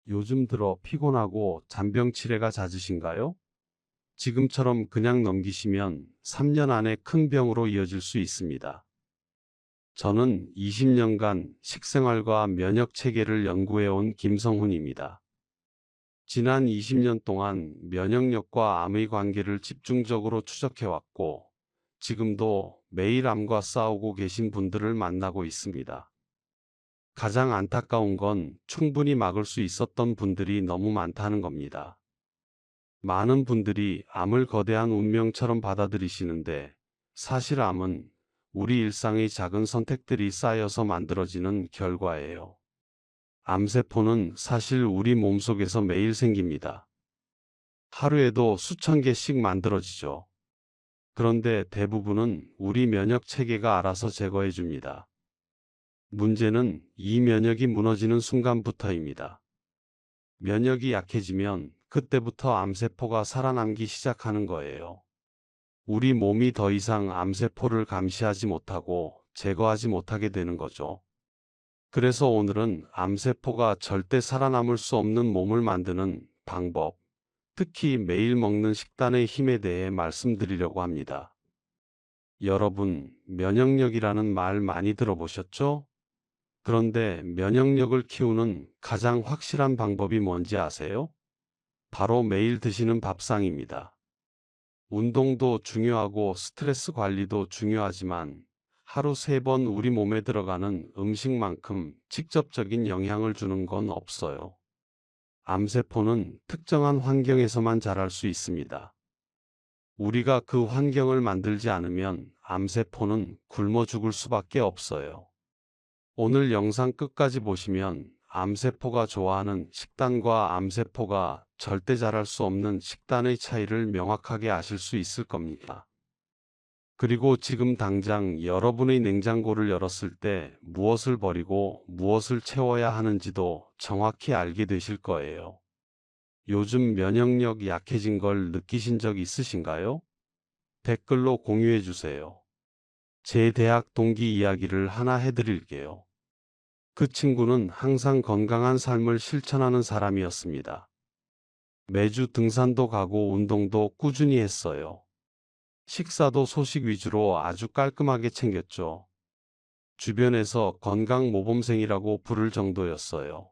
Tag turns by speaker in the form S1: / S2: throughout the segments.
S1: 요즘 들어 피곤하고 잔병치레가 잦으신가요? 지금처럼 그냥 넘기시면 3년 안에 큰 병으로 이어질 수 있습니다. 저는 20년간 식생활과 면역 체계를 연구해온 김성훈입니다. 지난 20년 동안 면역력과 암의 관계를 집중적으로 추적해왔고, 지금도 매일 암과 싸우고 계신 분들을 만나고 있습니다. 가장 안타까운 건 충분히 막을 수 있었던 분들이 너무 많다는 겁니다. 많은 분들이 암을 거대한 운명처럼 받아들이시는데, 사실 암은 우리 일상의 작은 선택들이 쌓여서 만들어지는 결과예요. 암세포는 사실 우리 몸속에서 매일 생깁니다. 하루에도 수천 개씩 만들어지죠. 그런데 대부분은 우리 면역 체계가 알아서 제거해 줍니다. 문제는 이 면역이 무너지는 순간부터입니다. 면역이 약해지면 그때부터 암세포가 살아남기 시작하는 거예요. 우리 몸이 더 이상 암세포를 감시하지 못하고 제거하지 못하게 되는 거죠. 그래서 오늘은 암세포가 절대 살아남을 수 없는 몸을 만드는 방법, 특히 매일 먹는 식단의 힘에 대해 말씀드리려고 합니다. 여러분, 면역력이라는 말 많이 들어보셨죠? 그런데 면역력을 키우는 가장 확실한 방법이 뭔지 아세요? 바로 매일 드시는 밥상입니다. 운동도 중요하고 스트레스 관리도 중요하지만 하루 3번 우리 몸에 들어가는 음식만큼 직접적인 영향을 주는 건 없어요. 암세포는 특정한 환경에서만 자랄 수 있습니다. 우리가 그 환경을 만들지 않으면 암세포는 굶어 죽을 수밖에 없어요. 오늘 영상 끝까지 보시면 암세포가 좋아하는 식단과 암세포가 절대 자랄 수 없는 식단의 차이를 명확하게 아실 수 있을 겁니다. 그리고 지금 당장 여러분의 냉장고를 열었을 때 무엇을 버리고 무엇을 채워야 하는지도 정확히 알게 되실 거예요. 요즘 면역력 약해진 걸 느끼신 적 있으신가요? 댓글로 공유해 주세요. 제 대학 동기 이야기를 하나 해드릴게요. 그 친구는 항상 건강한 삶을 실천하는 사람이었습니다. 매주 등산도 가고 운동도 꾸준히 했어요. 식사도 소식 위주로 아주 깔끔하게 챙겼죠. 주변에서 건강 모범생이라고 부를 정도였어요.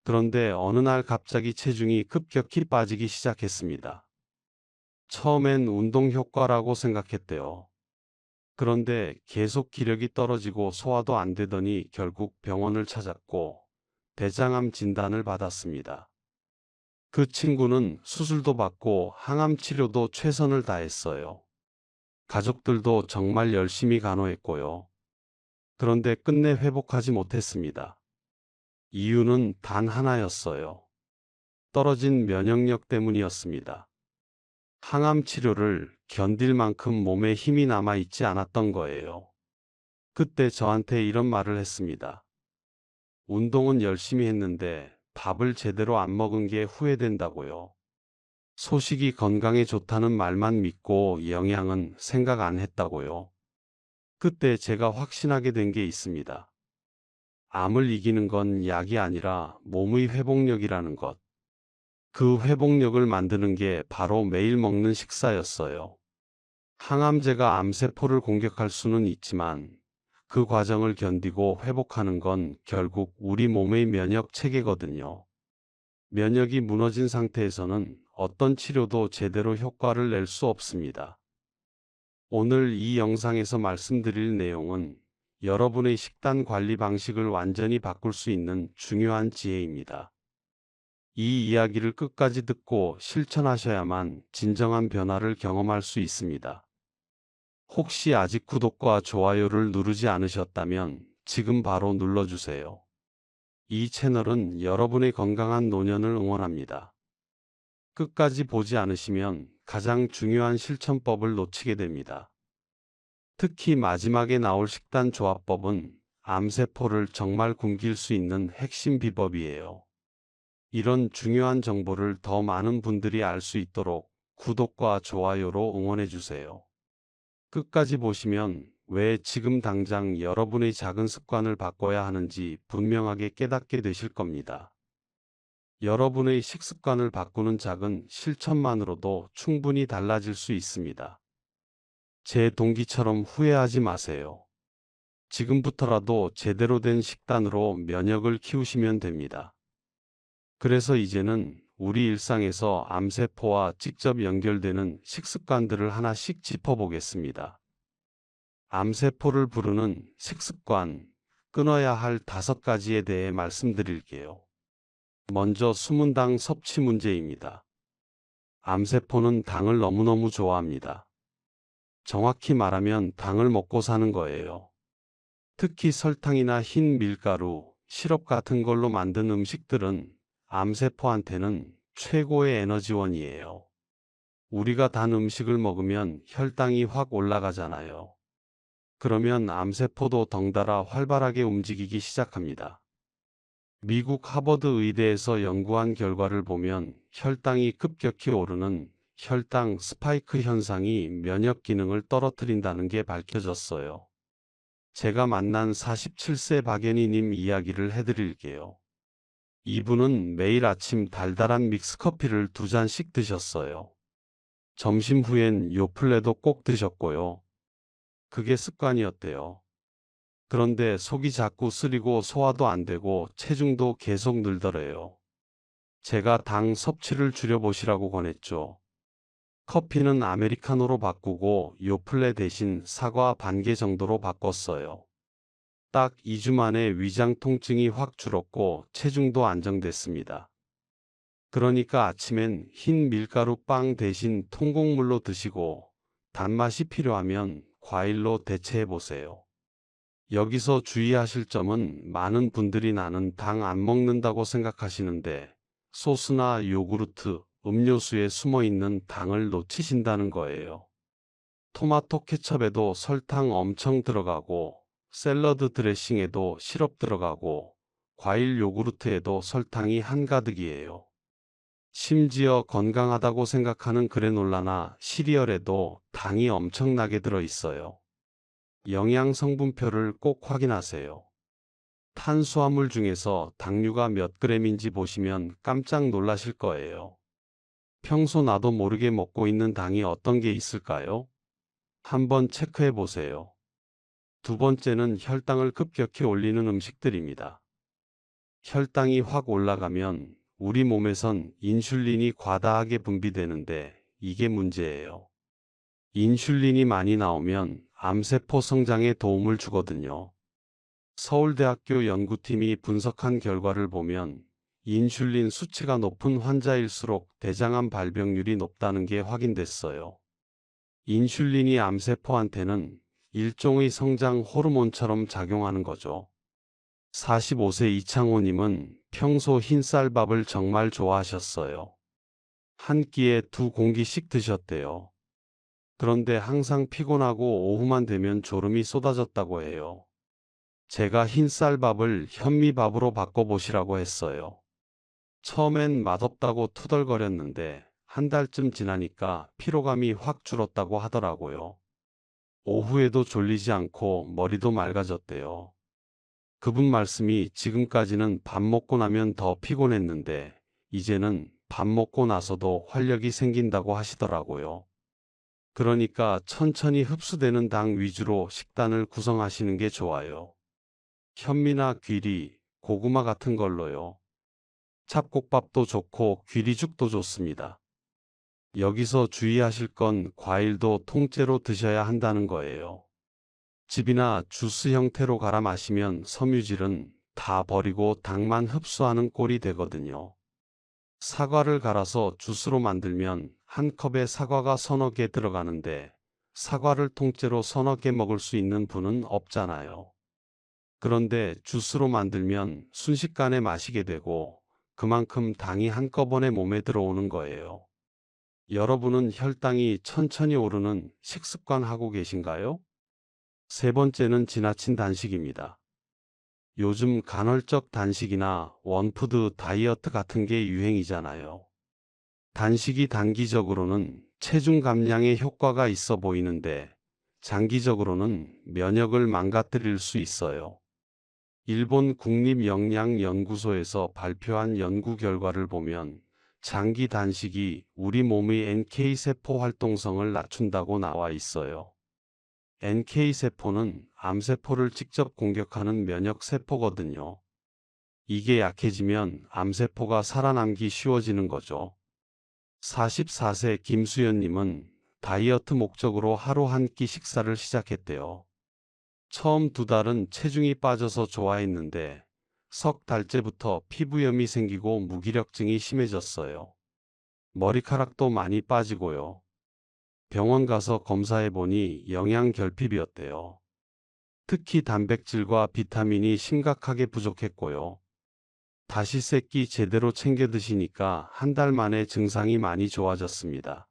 S1: 그런데 어느 날 갑자기 체중이 급격히 빠지기 시작했습니다. 처음엔 운동 효과라고 생각했대요. 그런데 계속 기력이 떨어지고 소화도 안 되더니 결국 병원을 찾았고 대장암 진단을 받았습니다. 그 친구는 수술도 받고 항암 치료도 최선을 다했어요. 가족들도 정말 열심히 간호했고요. 그런데 끝내 회복하지 못했습니다. 이유는 단 하나였어요. 떨어진 면역력 때문이었습니다. 항암 치료를 견딜 만큼 몸에 힘이 남아 있지 않았던 거예요. 그때 저한테 이런 말을 했습니다. 운동은 열심히 했는데 밥을 제대로 안 먹은 게 후회된다고요. 소식이 건강에 좋다는 말만 믿고 영양은 생각 안 했다고요. 그때 제가 확신하게 된 게 있습니다. 암을 이기는 건 약이 아니라 몸의 회복력이라는 것. 그 회복력을 만드는 게 바로 매일 먹는 식사였어요. 항암제가 암세포를 공격할 수는 있지만 그 과정을 견디고 회복하는 건 결국 우리 몸의 면역 체계거든요. 면역이 무너진 상태에서는 어떤 치료도 제대로 효과를 낼 수 없습니다. 오늘 이 영상에서 말씀드릴 내용은 여러분의 식단 관리 방식을 완전히 바꿀 수 있는 중요한 지혜입니다. 이 이야기를 끝까지 듣고 실천하셔야만 진정한 변화를 경험할 수 있습니다. 혹시 아직 구독과 좋아요를 누르지 않으셨다면 지금 바로 눌러주세요. 이 채널은 여러분의 건강한 노년을 응원합니다. 끝까지 보지 않으시면 가장 중요한 실천법을 놓치게 됩니다. 특히 마지막에 나올 식단 조합법은 암세포를 정말 굶길 수 있는 핵심 비법이에요. 이런 중요한 정보를 더 많은 분들이 알 수 있도록 구독과 좋아요로 응원해 주세요. 끝까지 보시면 왜 지금 당장 여러분의 작은 습관을 바꿔야 하는지 분명하게 깨닫게 되실 겁니다. 여러분의 식습관을 바꾸는 작은 실천만으로도 충분히 달라질 수 있습니다. 제 동기처럼 후회하지 마세요. 지금부터라도 제대로 된 식단으로 면역을 키우시면 됩니다. 그래서 이제는 우리 일상에서 암세포와 직접 연결되는 식습관들을 하나씩 짚어보겠습니다. 암세포를 부르는 식습관, 끊어야 할 5가지에 대해 말씀드릴게요. 먼저 숨은 당 섭취 문제입니다. 암세포는 당을 너무너무 좋아합니다. 정확히 말하면 당을 먹고 사는 거예요. 특히 설탕이나 흰 밀가루, 시럽 같은 걸로 만든 음식들은 암세포한테는 최고의 에너지원이에요. 우리가 단 음식을 먹으면 혈당이 확 올라가잖아요. 그러면 암세포도 덩달아 활발하게 움직이기 시작합니다. 미국 하버드 의대에서 연구한 결과를 보면 혈당이 급격히 오르는 혈당 스파이크 현상이 면역 기능을 떨어뜨린다는 게 밝혀졌어요. 제가 만난 47세 박연희님 이야기를 해드릴게요. 이분은 매일 아침 달달한 믹스커피를 2잔씩 드셨어요. 점심 후엔 요플레도 꼭 드셨고요. 그게 습관이었대요. 그런데 속이 자꾸 쓰리고 소화도 안 되고 체중도 계속 늘더래요. 제가 당 섭취를 줄여보시라고 권했죠. 커피는 아메리카노로 바꾸고 요플레 대신 사과 반 개 정도로 바꿨어요. 딱 2주 만에 위장 통증이 확 줄었고 체중도 안정됐습니다. 그러니까 아침엔 흰 밀가루 빵 대신 통곡물로 드시고 단맛이 필요하면 과일로 대체해 보세요. 여기서 주의하실 점은 많은 분들이 나는 당 안 먹는다고 생각하시는데 소스나 요구르트, 음료수에 숨어 있는 당을 놓치신다는 거예요. 토마토 케첩에도 설탕 엄청 들어가고 샐러드 드레싱에도 시럽 들어가고 과일 요구르트에도 설탕이 한가득이에요. 심지어 건강하다고 생각하는 그래놀라나 시리얼에도 당이 엄청나게 들어있어요. 영양 성분표를 꼭 확인하세요. 탄수화물 중에서 당류가 몇 그램인지 보시면 깜짝 놀라실 거예요. 평소 나도 모르게 먹고 있는 당이 어떤 게 있을까요? 한번 체크해 보세요. 두 번째는 혈당을 급격히 올리는 음식들입니다. 혈당이 확 올라가면 우리 몸에선 인슐린이 과다하게 분비되는데 이게 문제예요. 인슐린이 많이 나오면 암세포 성장에 도움을 주거든요. 서울대학교 연구팀이 분석한 결과를 보면 인슐린 수치가 높은 환자일수록 대장암 발병률이 높다는 게 확인됐어요. 인슐린이 암세포한테는 일종의 성장 호르몬처럼 작용하는 거죠. 45세 이창호님은 평소 흰쌀밥을 정말 좋아하셨어요. 한 끼에 2공기씩 드셨대요. 그런데 항상 피곤하고 오후만 되면 졸음이 쏟아졌다고 해요. 제가 흰쌀밥을 현미밥으로 바꿔보시라고 했어요. 처음엔 맛없다고 투덜거렸는데 한 달쯤 지나니까 피로감이 확 줄었다고 하더라고요. 오후에도 졸리지 않고 머리도 맑아졌대요. 그분 말씀이 지금까지는 밥 먹고 나면 더 피곤했는데 이제는 밥 먹고 나서도 활력이 생긴다고 하시더라고요. 그러니까 천천히 흡수되는 당 위주로 식단을 구성하시는 게 좋아요. 현미나 귀리, 고구마 같은 걸로요. 잡곡밥도 좋고 귀리죽도 좋습니다. 여기서 주의하실 건 과일도 통째로 드셔야 한다는 거예요. 즙이나 주스 형태로 갈아 마시면 섬유질은 다 버리고 당만 흡수하는 꼴이 되거든요. 사과를 갈아서 주스로 만들면 한 컵에 사과가 서너 개 들어가는데 사과를 통째로 서너 개 먹을 수 있는 분은 없잖아요. 그런데 주스로 만들면 순식간에 마시게 되고 그만큼 당이 한꺼번에 몸에 들어오는 거예요. 여러분은 혈당이 천천히 오르는 식습관 하고 계신가요? 세 번째는 지나친 단식입니다. 요즘 간헐적 단식이나 원푸드 다이어트 같은 게 유행이잖아요. 단식이 단기적으로는 체중 감량에 효과가 있어 보이는데 장기적으로는 면역을 망가뜨릴 수 있어요. 일본 국립영양연구소에서 발표한 연구 결과를 보면 장기 단식이 우리 몸의 NK세포 활동성을 낮춘다고 나와 있어요. NK세포는 암세포를 직접 공격하는 면역세포거든요. 이게 약해지면 암세포가 살아남기 쉬워지는 거죠. 44세 김수연님은 다이어트 목적으로 하루 한 끼 식사를 시작했대요. 처음 2달은 체중이 빠져서 좋아했는데 석 달째부터 피부염이 생기고 무기력증이 심해졌어요. 머리카락도 많이 빠지고요. 병원 가서 검사해보니 영양결핍이었대요. 특히 단백질과 비타민이 심각하게 부족했고요. 다시 세 끼 제대로 챙겨 드시니까 한 달 만에 증상이 많이 좋아졌습니다.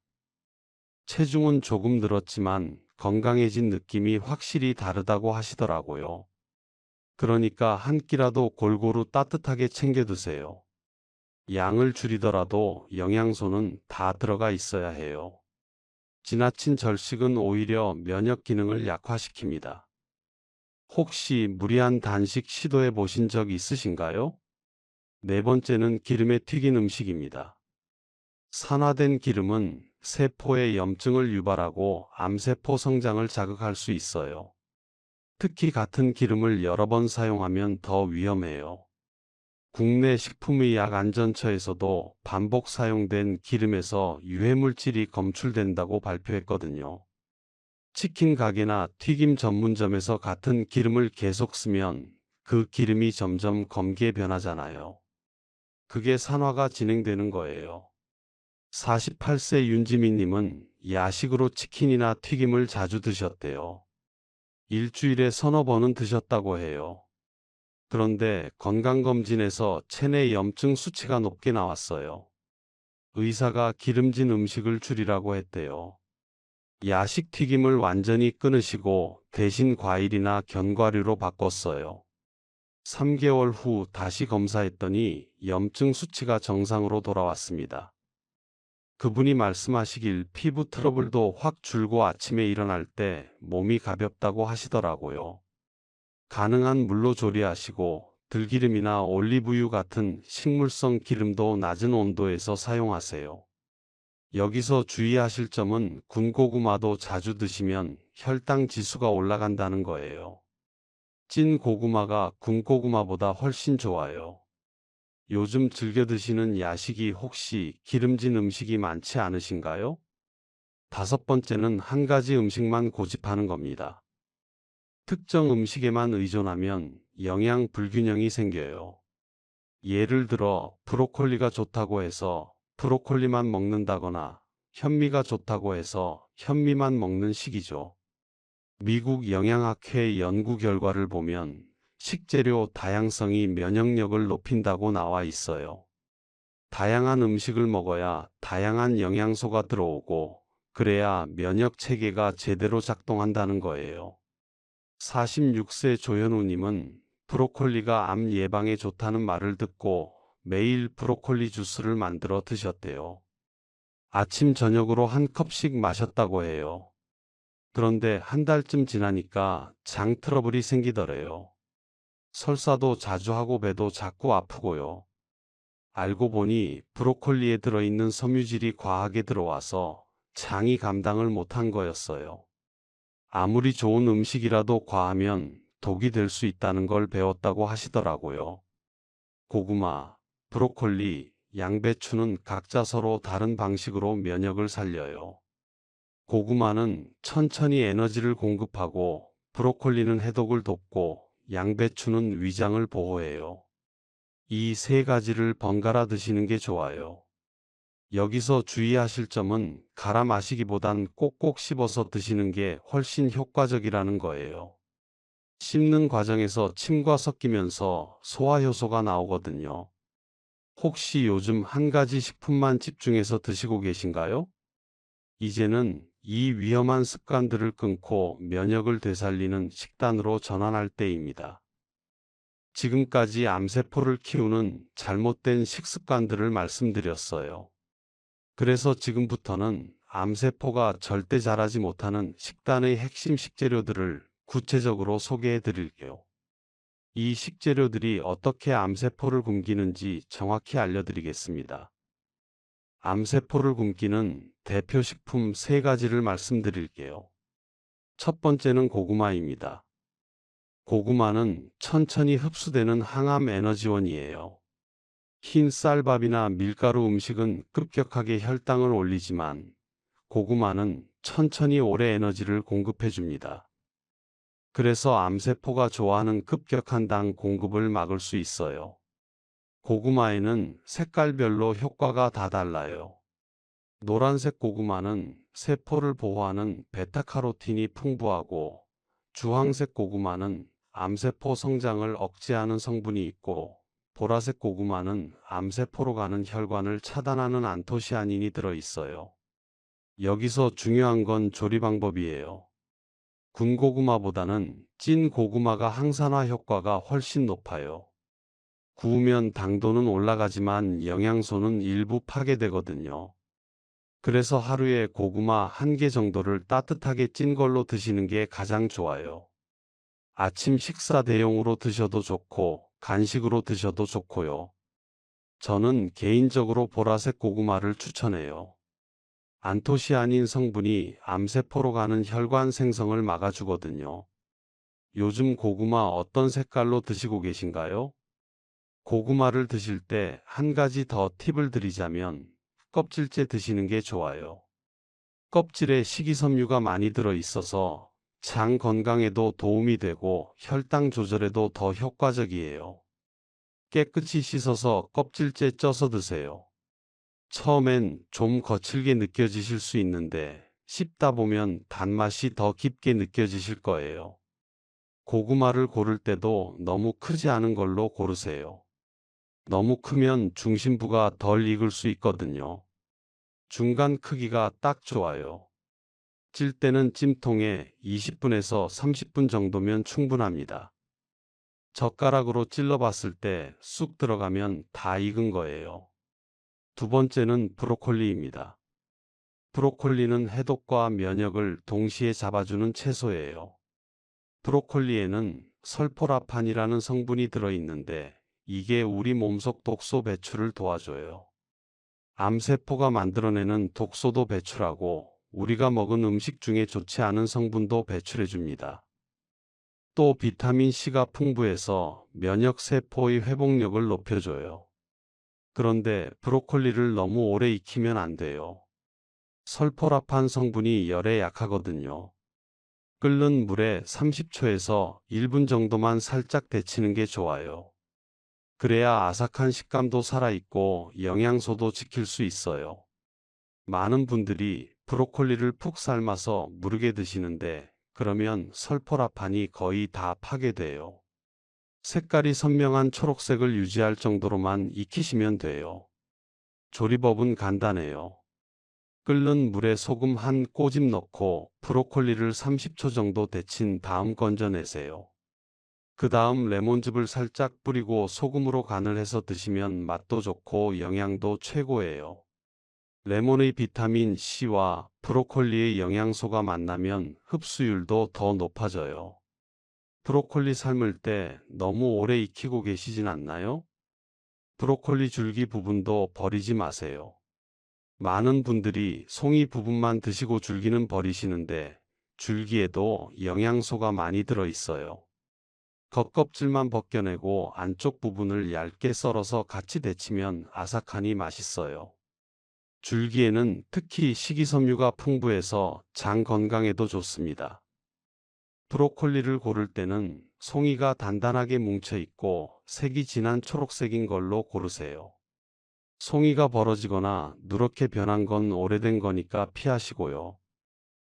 S1: 체중은 조금 늘었지만 건강해진 느낌이 확실히 다르다고 하시더라고요. 그러니까 한 끼라도 골고루 따뜻하게 챙겨 드세요. 양을 줄이더라도 영양소는 다 들어가 있어야 해요. 지나친 절식은 오히려 면역 기능을 약화시킵니다. 혹시 무리한 단식 시도해 보신 적 있으신가요? 네 번째는 기름에 튀긴 음식입니다. 산화된 기름은 세포의 염증을 유발하고 암세포 성장을 자극할 수 있어요. 특히 같은 기름을 여러 번 사용하면 더 위험해요. 국내 식품의약안전처에서도 반복 사용된 기름에서 유해물질이 검출된다고 발표했거든요. 치킨 가게나 튀김 전문점에서 같은 기름을 계속 쓰면 그 기름이 점점 검게 변하잖아요. 그게 산화가 진행되는 거예요. 48세 윤지민님은 야식으로 치킨이나 튀김을 자주 드셨대요. 일주일에 서너 번은 드셨다고 해요. 그런데 건강검진에서 체내 염증 수치가 높게 나왔어요. 의사가 기름진 음식을 줄이라고 했대요. 야식 튀김을 완전히 끊으시고 대신 과일이나 견과류로 바꿨어요. 3개월 후 다시 검사했더니 염증 수치가 정상으로 돌아왔습니다. 그분이 말씀하시길 피부 트러블도 확 줄고 아침에 일어날 때 몸이 가볍다고 하시더라고요. 가능한 물로 조리하시고 들기름이나 올리브유 같은 식물성 기름도 낮은 온도에서 사용하세요. 여기서 주의하실 점은 군고구마도 자주 드시면 혈당 지수가 올라간다는 거예요. 찐 고구마가 군고구마보다 훨씬 좋아요. 요즘 즐겨 드시는 야식이 혹시 기름진 음식이 많지 않으신가요? 다섯 번째는 한 가지 음식만 고집하는 겁니다. 특정 음식에만 의존하면 영양 불균형이 생겨요. 예를 들어 브로콜리가 좋다고 해서 브로콜리만 먹는다거나 현미가 좋다고 해서 현미만 먹는 식이죠. 미국 영양학회 연구 결과를 보면 식재료 다양성이 면역력을 높인다고 나와 있어요. 다양한 음식을 먹어야 다양한 영양소가 들어오고 그래야 면역 체계가 제대로 작동한다는 거예요. 46세 조현우님은 브로콜리가 암 예방에 좋다는 말을 듣고 매일 브로콜리 주스를 만들어 드셨대요. 아침 저녁으로 한 컵씩 마셨다고 해요. 그런데 한 달쯤 지나니까 장 트러블이 생기더래요. 설사도 자주 하고 배도 자꾸 아프고요. 알고 보니 브로콜리에 들어있는 섬유질이 과하게 들어와서 장이 감당을 못한 거였어요. 아무리 좋은 음식이라도 과하면 독이 될 수 있다는 걸 배웠다고 하시더라고요. 고구마, 브로콜리, 양배추는 각자 서로 다른 방식으로 면역을 살려요. 고구마는 천천히 에너지를 공급하고 브로콜리는 해독을 돕고 양배추는 위장을 보호해요. 이 세 가지를 번갈아 드시는 게 좋아요. 여기서 주의하실 점은 갈아 마시기보단 꼭꼭 씹어서 드시는 게 훨씬 효과적이라는 거예요. 씹는 과정에서 침과 섞이면서 소화효소가 나오거든요. 혹시 요즘 한 가지 식품만 집중해서 드시고 계신가요? 이제는 이 위험한 습관들을 끊고 면역을 되살리는 식단으로 전환할 때입니다. 지금까지 암세포를 키우는 잘못된 식습관들을 말씀드렸어요. 그래서 지금부터는 암세포가 절대 자라지 못하는 식단의 핵심 식재료들을 구체적으로 소개해 드릴게요. 이 식재료들이 어떻게 암세포를 굶기는지 정확히 알려드리겠습니다. 암세포를 굶기는 대표 식품 3가지를 말씀드릴게요. 첫 번째는 고구마입니다. 고구마는 천천히 흡수되는 항암 에너지원이에요. 흰 쌀밥이나 밀가루 음식은 급격하게 혈당을 올리지만 고구마는 천천히 오래 에너지를 공급해 줍니다. 그래서 암세포가 좋아하는 급격한 당 공급을 막을 수 있어요. 고구마에는 색깔별로 효과가 다 달라요. 노란색 고구마는 세포를 보호하는 베타카로틴이 풍부하고, 주황색 고구마는 암세포 성장을 억제하는 성분이 있고, 보라색 고구마는 암세포로 가는 혈관을 차단하는 안토시아닌이 들어 있어요. 여기서 중요한 건 조리 방법이에요. 군 고구마보다는 찐 고구마가 항산화 효과가 훨씬 높아요. 구우면 당도는 올라가지만 영양소는 일부 파괴되거든요. 그래서 하루에 고구마 1개 정도를 따뜻하게 찐 걸로 드시는 게 가장 좋아요. 아침 식사 대용으로 드셔도 좋고 간식으로 드셔도 좋고요. 저는 개인적으로 보라색 고구마를 추천해요. 안토시아닌 성분이 암세포로 가는 혈관 생성을 막아주거든요. 요즘 고구마 어떤 색깔로 드시고 계신가요? 고구마를 드실 때 한 가지 더 팁을 드리자면 껍질째 드시는 게 좋아요. 껍질에 식이섬유가 많이 들어 있어서 장 건강에도 도움이 되고 혈당 조절에도 더 효과적이에요. 깨끗이 씻어서 껍질째 쪄서 드세요. 처음엔 좀 거칠게 느껴지실 수 있는데 씹다 보면 단맛이 더 깊게 느껴지실 거예요. 고구마를 고를 때도 너무 크지 않은 걸로 고르세요. 너무 크면 중심부가 덜 익을 수 있거든요. 중간 크기가 딱 좋아요. 찔 때는 찜통에 20분에서 30분 정도면 충분합니다. 젓가락으로 찔러 봤을 때 쑥 들어가면 다 익은 거예요. 두 번째는 브로콜리입니다. 브로콜리는 해독과 면역을 동시에 잡아주는 채소예요. 브로콜리에는 설포라판이라는 성분이 들어있는데 이게 우리 몸속 독소 배출을 도와줘요. 암세포가 만들어내는 독소도 배출하고 우리가 먹은 음식 중에 좋지 않은 성분도 배출해줍니다. 또 비타민C가 풍부해서 면역세포의 회복력을 높여줘요. 그런데 브로콜리를 너무 오래 익히면 안 돼요. 설포라판 성분이 열에 약하거든요. 끓는 물에 30초에서 1분 정도만 살짝 데치는 게 좋아요. 그래야 아삭한 식감도 살아있고 영양소도 지킬 수 있어요. 많은 분들이 브로콜리를 푹 삶아서 무르게 드시는데 그러면 설포라판이 거의 다 파괴돼요. 색깔이 선명한 초록색을 유지할 정도로만 익히시면 돼요. 조리법은 간단해요. 끓는 물에 소금 한 꼬집 넣고 브로콜리를 30초 정도 데친 다음 건져내세요. 그 다음 레몬즙을 살짝 뿌리고 소금으로 간을 해서 드시면 맛도 좋고 영양도 최고예요. 레몬의 비타민 C와 브로콜리의 영양소가 만나면 흡수율도 더 높아져요. 브로콜리 삶을 때 너무 오래 익히고 계시진 않나요? 브로콜리 줄기 부분도 버리지 마세요. 많은 분들이 송이 부분만 드시고 줄기는 버리시는데 줄기에도 영양소가 많이 들어 있어요. 겉껍질만 벗겨내고 안쪽 부분을 얇게 썰어서 같이 데치면 아삭하니 맛있어요. 줄기에는 특히 식이섬유가 풍부해서 장 건강에도 좋습니다. 브로콜리를 고를 때는 송이가 단단하게 뭉쳐 있고 색이 진한 초록색인 걸로 고르세요. 송이가 벌어지거나 누렇게 변한 건 오래된 거니까 피하시고요.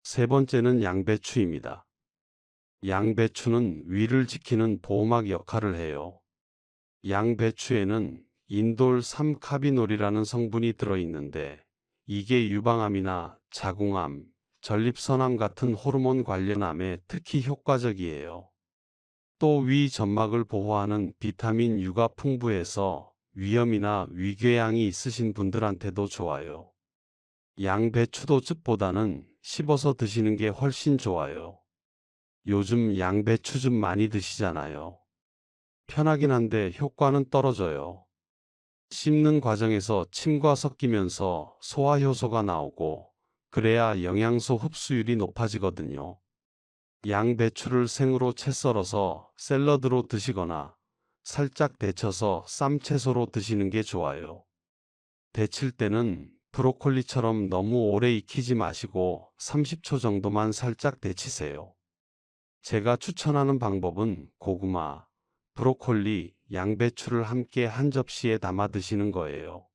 S1: 세 번째는 양배추입니다. 양배추는 위를 지키는 보호막 역할을 해요. 양배추에는 인돌 3카비놀이라는 성분이 들어있는데 이게 유방암이나 자궁암, 전립선암 같은 호르몬 관련 암에 특히 효과적이에요. 또 위 점막을 보호하는 비타민 U가 풍부해서 위염이나 위궤양이 있으신 분들한테도 좋아요. 양배추도 즙보다는 씹어서 드시는 게 훨씬 좋아요. 요즘 양배추즙 많이 드시잖아요. 편하긴 한데 효과는 떨어져요. 씹는 과정에서 침과 섞이면서 소화 효소가 나오고 그래야 영양소 흡수율이 높아지거든요. 양배추를 생으로 채 썰어서 샐러드로 드시거나 살짝 데쳐서 쌈채소로 드시는 게 좋아요. 데칠 때는 브로콜리처럼 너무 오래 익히지 마시고 30초 정도만 살짝 데치세요. 제가 추천하는 방법은 고구마, 브로콜리, 양배추를 함께 한 접시에 담아 드시는 거예요.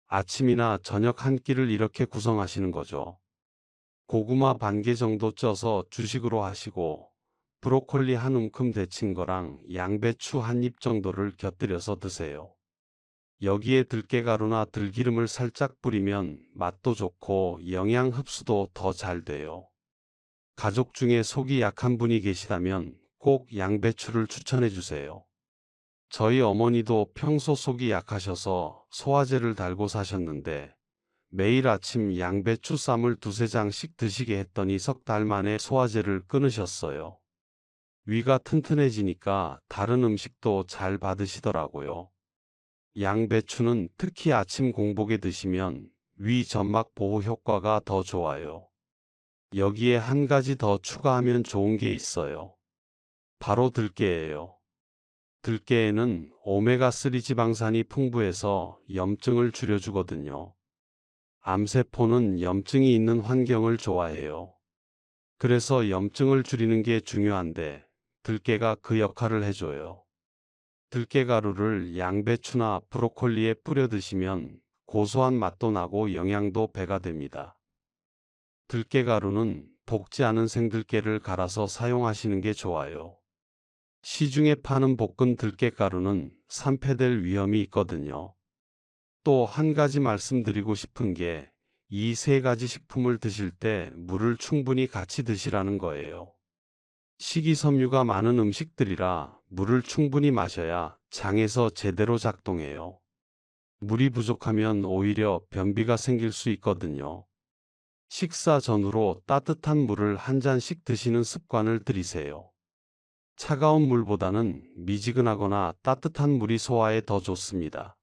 S1: 아침이나 저녁 한 끼를 이렇게 구성하시는 거죠. 고구마 반 개 정도 쪄서 주식으로 하시고 브로콜리 한 움큼 데친 거랑 양배추 한 입 정도를 곁들여서 드세요. 여기에 들깨가루나 들기름을 살짝 뿌리면 맛도 좋고 영양 흡수도 더 잘 돼요. 가족 중에 속이 약한 분이 계시다면 꼭 양배추를 추천해 주세요. 저희 어머니도 평소 속이 약하셔서 소화제를 달고 사셨는데 매일 아침 양배추 쌈을 두세 장씩 드시게 했더니 석 달 만에 소화제를 끊으셨어요. 위가 튼튼해지니까 다른 음식도 잘 받으시더라고요. 양배추는 특히 아침 공복에 드시면 위 점막 보호 효과가 더 좋아요. 여기에 한 가지 더 추가하면 좋은 게 있어요. 바로 들깨예요. 들깨에는 오메가3 지방산이 풍부해서 염증을 줄여주거든요. 암세포는 염증이 있는 환경을 좋아해요. 그래서 염증을 줄이는 게 중요한데 들깨가 그 역할을 해줘요. 들깨가루를 양배추나 브로콜리에 뿌려 드시면 고소한 맛도 나고 영양도 배가 됩니다. 들깨가루는 볶지 않은 생들깨를 갈아서 사용하시는 게 좋아요. 시중에 파는 볶은 들깨가루는 산패될 위험이 있거든요. 또 한 가지 말씀드리고 싶은 게 이 세 가지 식품을 드실 때 물을 충분히 같이 드시라는 거예요. 식이섬유가 많은 음식들이라 물을 충분히 마셔야 장에서 제대로 작동해요. 물이 부족하면 오히려 변비가 생길 수 있거든요. 식사 전후로 따뜻한 물을 한 잔씩 드시는 습관을 들이세요. 차가운 물보다는 미지근하거나 따뜻한 물이 소화에 더 좋습니다.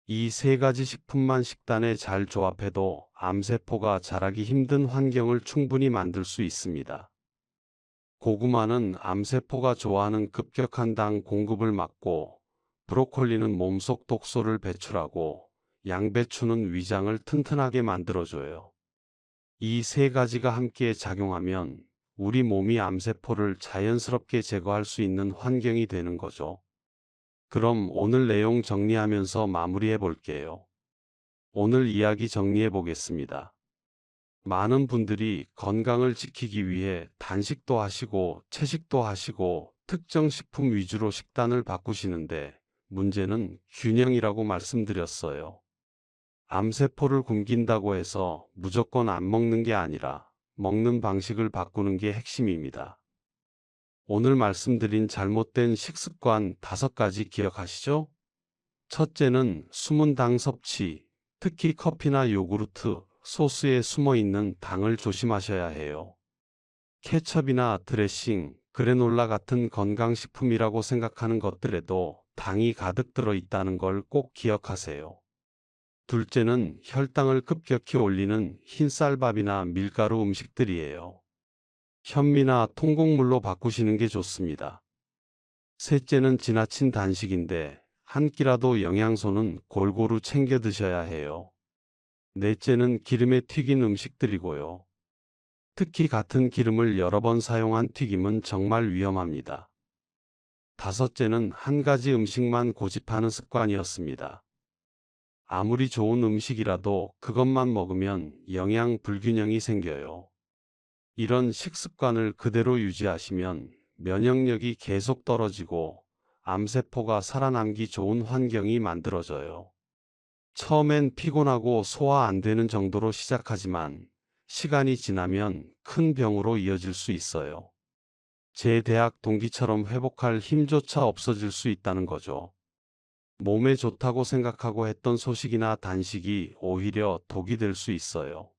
S1: 이 세 가지 식품만 식단에 잘 조합해도 암세포가 자라기 힘든 환경을 충분히 만들 수 있습니다. 고구마는 암세포가 좋아하는 급격한 당 공급을 막고, 브로콜리는 몸속 독소를 배출하고, 양배추는 위장을 튼튼하게 만들어줘요. 이 세 가지가 함께 작용하면 우리 몸이 암세포를 자연스럽게 제거할 수 있는 환경이 되는 거죠. 그럼 오늘 내용 정리하면서 마무리해 볼게요. 오늘 이야기 정리해 보겠습니다. 많은 분들이 건강을 지키기 위해 단식도 하시고 채식도 하시고 특정 식품 위주로 식단을 바꾸시는데 문제는 균형이라고 말씀드렸어요. 암세포를 굶긴다고 해서 무조건 안 먹는 게 아니라 먹는 방식을 바꾸는 게 핵심입니다. 오늘 말씀드린 잘못된 식습관 5가지 기억하시죠? 첫째는 숨은 당 섭취, 특히 커피나 요구르트, 소스에 숨어 있는 당을 조심하셔야 해요. 케첩이나 드레싱, 그래놀라 같은 건강식품이라고 생각하는 것들에도 당이 가득 들어 있다는 걸 꼭 기억하세요. 둘째는 혈당을 급격히 올리는 흰쌀밥이나 밀가루 음식들이에요. 현미나 통곡물로 바꾸시는 게 좋습니다. 셋째는 지나친 단식인데 한 끼라도 영양소는 골고루 챙겨 드셔야 해요. 넷째는 기름에 튀긴 음식들이고요. 특히 같은 기름을 여러 번 사용한 튀김은 정말 위험합니다. 다섯째는 한 가지 음식만 고집하는 습관이었습니다. 아무리 좋은 음식이라도 그것만 먹으면 영양 불균형이 생겨요. 이런 식습관을 그대로 유지하시면 면역력이 계속 떨어지고 암세포가 살아남기 좋은 환경이 만들어져요. 처음엔 피곤하고 소화 안 되는 정도로 시작하지만 시간이 지나면 큰 병으로 이어질 수 있어요. 제 대학 동기처럼 회복할 힘조차 없어질 수 있다는 거죠. 몸에 좋다고 생각하고 했던 소식이나 단식이 오히려 독이 될 수 있어요.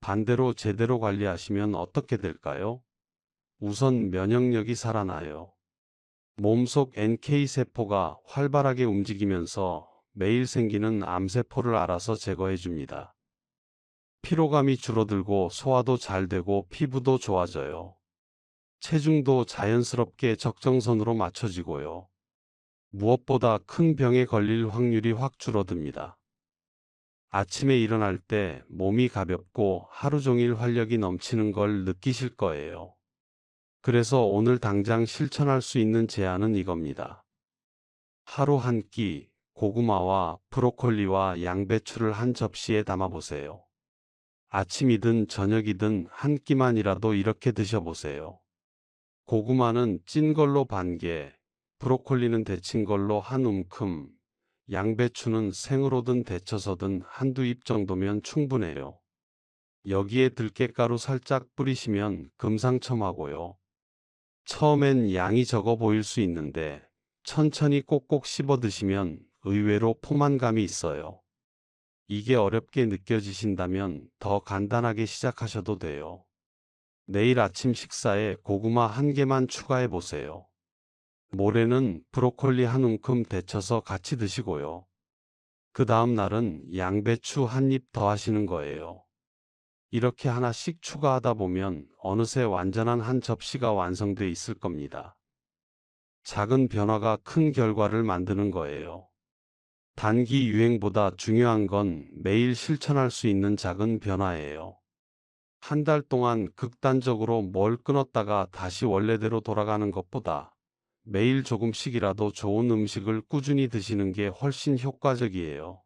S1: 반대로 제대로 관리하시면 어떻게 될까요? 우선 면역력이 살아나요. 몸속 NK세포가 활발하게 움직이면서 매일 생기는 암세포를 알아서 제거해 줍니다. 피로감이 줄어들고 소화도 잘 되고 피부도 좋아져요. 체중도 자연스럽게 적정선으로 맞춰지고요. 무엇보다 큰 병에 걸릴 확률이 확 줄어듭니다. 아침에 일어날 때 몸이 가볍고 하루 종일 활력이 넘치는 걸 느끼실 거예요. 그래서 오늘 당장 실천할 수 있는 제안은 이겁니다. 하루 한 끼 고구마와 브로콜리와 양배추를 한 접시에 담아 보세요. 아침이든 저녁이든 한 끼만이라도 이렇게 드셔보세요. 고구마는 찐 걸로 반 개, 브로콜리는 데친 걸로 한 움큼, 양배추는 생으로든 데쳐서든 한두 입 정도면 충분해요. 여기에 들깨가루 살짝 뿌리시면 금상첨화고요. 처음엔 양이 적어 보일 수 있는데 천천히 꼭꼭 씹어 드시면 의외로 포만감이 있어요. 이게 어렵게 느껴지신다면 더 간단하게 시작하셔도 돼요. 내일 아침 식사에 고구마 한 개만 추가해 보세요. 모레는 브로콜리 한 움큼 데쳐서 같이 드시고요. 그 다음 날은 양배추 한 입 더 하시는 거예요. 이렇게 하나씩 추가하다 보면 어느새 완전한 한 접시가 완성돼 있을 겁니다. 작은 변화가 큰 결과를 만드는 거예요. 단기 유행보다 중요한 건 매일 실천할 수 있는 작은 변화예요. 한 달 동안 극단적으로 뭘 끊었다가 다시 원래대로 돌아가는 것보다 매일 조금씩이라도 좋은 음식을 꾸준히 드시는 게 훨씬 효과적이에요.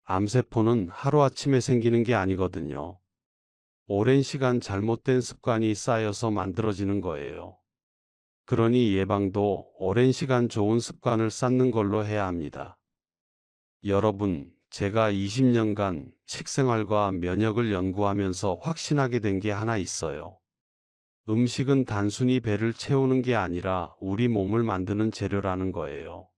S1: 암세포는 하루아침에 생기는 게 아니거든요. 오랜 시간 잘못된 습관이 쌓여서 만들어지는 거예요. 그러니 예방도 오랜 시간 좋은 습관을 쌓는 걸로 해야 합니다. 여러분, 제가 20년간 식생활과 면역을 연구하면서 확신하게 된 게 하나 있어요. 음식은 단순히 배를 채우는 게 아니라 우리 몸을 만드는 재료라는 거예요.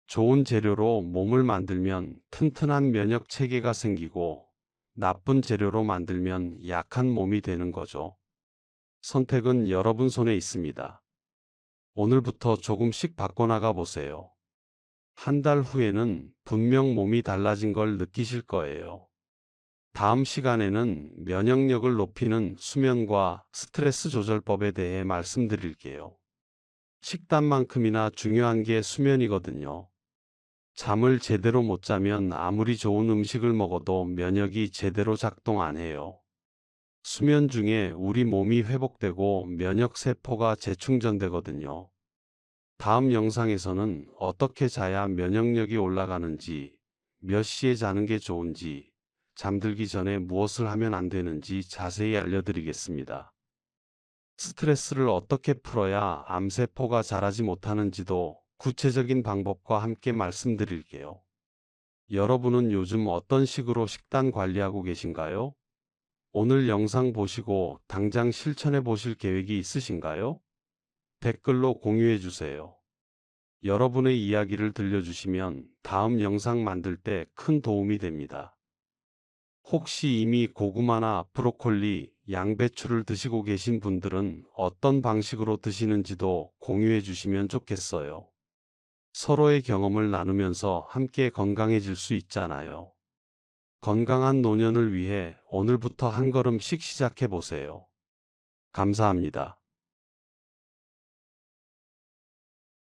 S1: 좋은 재료로 몸을 만들면 튼튼한 면역 체계가 생기고 나쁜 재료로 만들면 약한 몸이 되는 거죠. 선택은 여러분 손에 있습니다. 오늘부터 조금씩 바꿔나가 보세요. 한 달 후에는 분명 몸이 달라진 걸 느끼실 거예요. 다음 시간에는 면역력을 높이는 수면과 스트레스 조절법에 대해 말씀드릴게요. 식단만큼이나 중요한 게 수면이거든요. 잠을 제대로 못 자면 아무리 좋은 음식을 먹어도 면역이 제대로 작동 안 해요. 수면 중에 우리 몸이 회복되고 면역세포가 재충전되거든요. 다음 영상에서는 어떻게 자야 면역력이 올라가는지, 몇 시에 자는 게 좋은지, 잠들기 전에 무엇을 하면 안 되는지 자세히 알려드리겠습니다. 스트레스를 어떻게 풀어야 암세포가 자라지 못하는지도 구체적인 방법과 함께 말씀드릴게요. 여러분은 요즘 어떤 식으로 식단 관리하고 계신가요? 오늘 영상 보시고 당장 실천해 보실 계획이 있으신가요? 댓글로 공유해 주세요. 여러분의 이야기를 들려주시면 다음 영상 만들 때 큰 도움이 됩니다. 혹시 이미 고구마나 브로콜리, 양배추를 드시고 계신 분들은 어떤 방식으로 드시는지도 공유해 주시면 좋겠어요. 서로의 경험을 나누면서 함께 건강해질 수 있잖아요. 건강한 노년을 위해 오늘부터 한 걸음씩 시작해 보세요. 감사합니다.